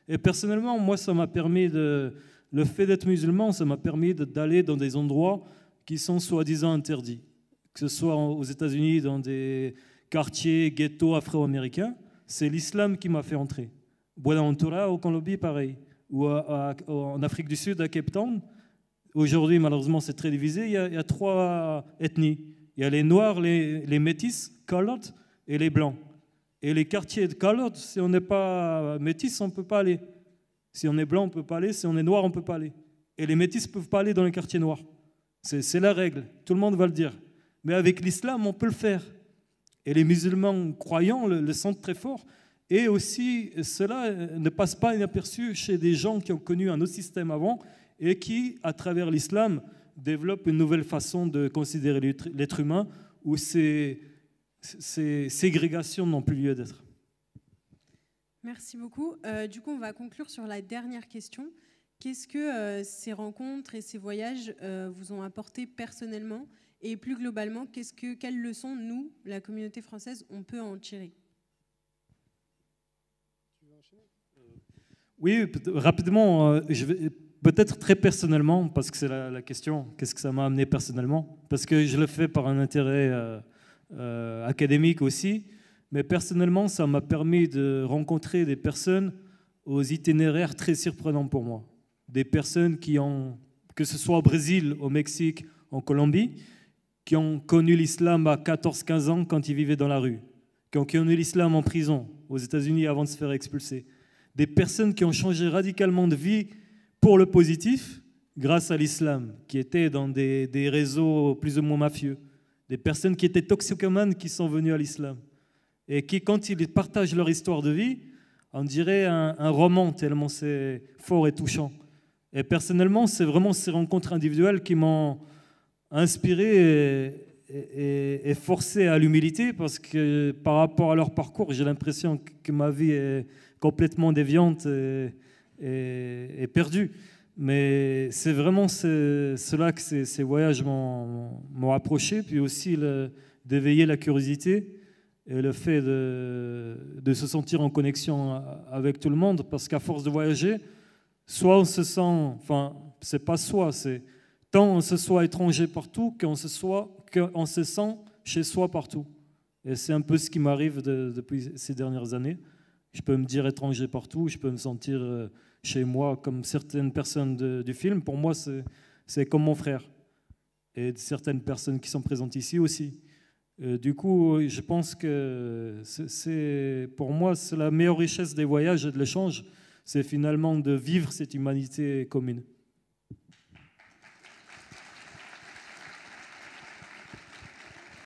Et personnellement, moi, ça m'a permis le fait d'être musulman, ça m'a permis d'aller dans des endroits qui sont soi-disant interdits. Que ce soit aux États-Unis, dans des quartiers, ghettos afro-américains, c'est l'islam qui m'a fait entrer. Buenaventura, au Colombie, pareil. Ou en Afrique du Sud, à Cape Town. Aujourd'hui, malheureusement, c'est très divisé. Il y a trois ethnies. Il y a les Noirs, les Métis, colored, et les Blancs. Et les quartiers de colored, si on n'est pas Métis, on ne peut pas aller. Si on est Blanc, on ne peut pas aller. Si on est Noir, on ne peut pas aller. Et les Métis ne peuvent pas aller dans les quartiers noirs. C'est la règle. Tout le monde va le dire. Mais avec l'islam, on peut le faire. Et les musulmans croyants le sentent très fort. Et aussi, cela ne passe pas inaperçu chez des gens qui ont connu un autre système avant et qui, à travers l'islam, développent une nouvelle façon de considérer l'être humain où ces ségrégations n'ont plus lieu d'être. Merci beaucoup. Du coup, on va conclure sur la dernière question. Qu'est-ce que ces rencontres et ces voyages vous ont apporté personnellement? Et plus globalement, quelles leçons, nous, la communauté française, on peut en tirer? Oui, rapidement, je vais, peut-être très personnellement, parce que c'est la question, qu'est-ce que ça m'a amené personnellement? Parce que je le fais par un intérêt académique aussi, mais personnellement, ça m'a permis de rencontrer des personnes aux itinéraires très surprenants pour moi. Des personnes qui ont, que ce soit au Brésil, au Mexique, en Colombie, qui ont connu l'islam à 14-15 ans quand ils vivaient dans la rue, qui ont connu l'islam en prison, aux États-Unis avant de se faire expulser. Des personnes qui ont changé radicalement de vie pour le positif grâce à l'islam, qui étaient dans des réseaux plus ou moins mafieux. Des personnes qui étaient toxicomanes qui sont venues à l'islam. Et qui, quand ils partagent leur histoire de vie, on dirait un roman, tellement c'est fort et touchant. Et personnellement, c'est vraiment ces rencontres individuelles qui m'ont inspiré et forcé à l'humilité, parce que par rapport à leur parcours, j'ai l'impression que ma vie est complètement déviante et perdue. Mais c'est vraiment cela que ces voyages m'ont approché, puis aussi d'éveiller la curiosité et le fait de se sentir en connexion avec tout le monde, parce qu'à force de voyager, soit on se sent, enfin, c'est pas soit, c'est tant on se soit étranger partout qu'on se sent chez soi partout. Et c'est un peu ce qui m'arrive depuis ces dernières années. Je peux me dire étranger partout, je peux me sentir chez moi comme certaines personnes du film. Pour moi, c'est comme mon frère. Et certaines personnes qui sont présentes ici aussi. Du coup, je pense que pour moi, c'est la meilleure richesse des voyages et de l'échange, c'est finalement de vivre cette humanité commune.